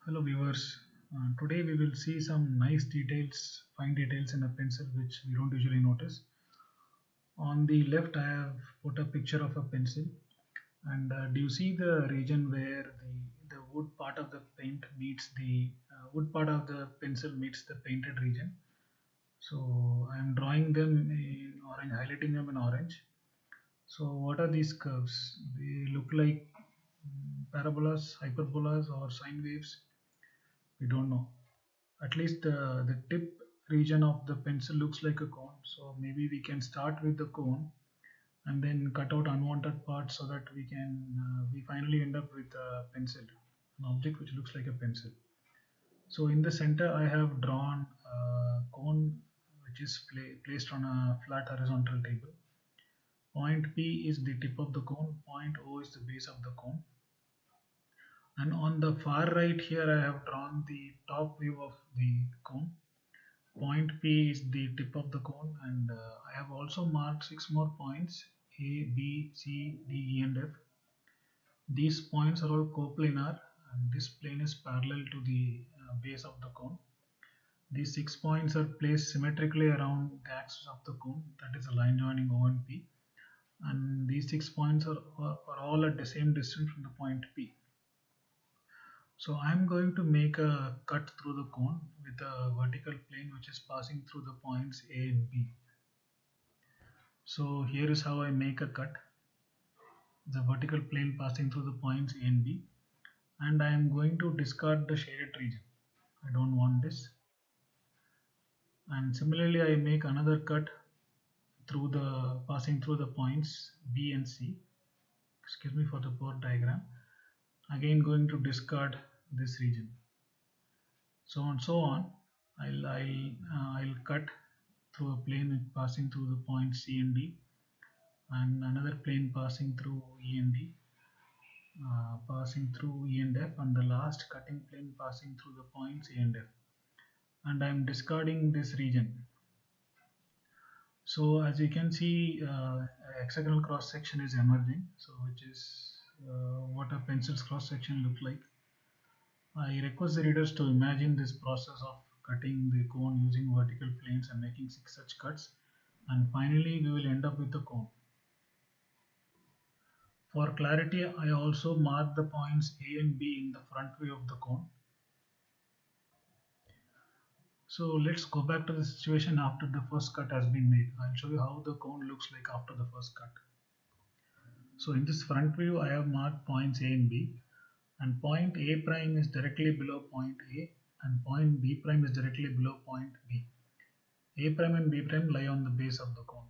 Hello viewers. Today we will see some nice details, fine details in a pencil which we don't usually notice. On the left I have put a picture of a pencil, and do you see the region where the wood part of the paint meets the wood part of the pencil meets the painted region? So I am drawing them in orange, highlighting them in orange. So what are these curves? They look like parabolas, hyperbolas or sine waves. We don't know. At least the tip region of the pencil looks like a cone, so maybe we can start with the cone and then cut out unwanted parts so that we finally end up with a pencil, an object which looks like a pencil. So in the center I have drawn a cone which is placed on a flat horizontal table. Point P is the tip of the cone, point O is the base of the cone, and on the far right here I have drawn the top view of the cone. Point P is the tip of the cone, and I have also marked 6 more points A, B, C, D, E and F. These points are all coplanar, and this plane is parallel to the base of the cone. These 6 points are placed symmetrically around the axis of the cone, that is a line joining O and P, and these 6 points are all at the same distance from the point P. So I am going to make a cut through the cone with a vertical plane which is passing through the points A and B. So here is how I make a cut. The vertical plane passing through the points A and B, and I am going to discard the shaded region. I don't want this. And similarly I make another cut through the passing through the points B and C. Excuse me for the poor diagram. Again going to discard this region. So on so on. I'll cut through a plane passing through the points C and D, and another plane passing through E and D, passing through E and F, and the last cutting plane passing through the points A and F, and I am discarding this region. So as you can see, hexagonal cross section is emerging, so which is what a pencil's cross section look like. I request the readers to imagine this process of cutting the cone using vertical planes and making 6 such cuts, and finally we will end up with the cone. For clarity, I also mark the points A and B in the front view of the cone. So let's go back to the situation after the first cut has been made. I'll show you how the cone looks like after the first cut. So in this front view, I have marked points A and B, and point A prime is directly below point A, and point B prime is directly below point B. A prime and B prime lie on the base of the cone.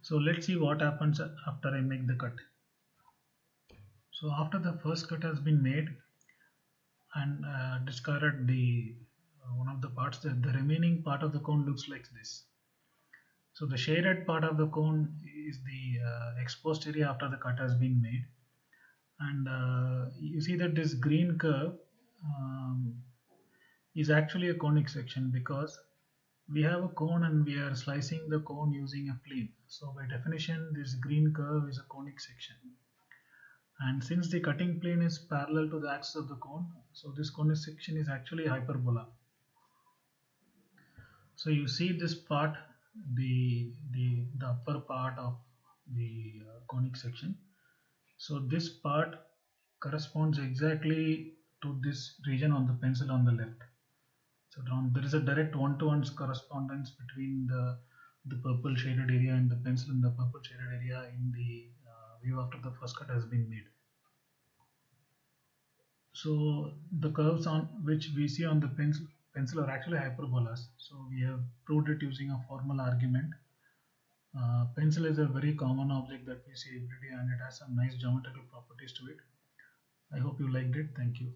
So let's see what happens after I make the cut. So after the first cut has been made and discarded the one of the parts, the remaining part of the cone looks like this. So the shaded part of the cone is the exposed area after the cut has been made, and you see that this green curve is actually a conic section because we have a cone and we are slicing the cone using a plane. So by definition, this green curve is a conic section. And since the cutting plane is parallel to the axis of the cone, so this conic section is actually a hyperbola. So you see this part, the upper part of the conic section. So this part corresponds exactly to this region on the pencil on the left. So there is a direct one-to-one correspondence between the purple shaded area in the pencil and the purple shaded area in the view after the first cut has been made. So the curves on which we see on the pencil are actually hyperbolas. So we have proved it using a formal argument. Pencil is a very common object that we see every day, and it has some nice geometrical properties to it. I hope you liked it. Thank you.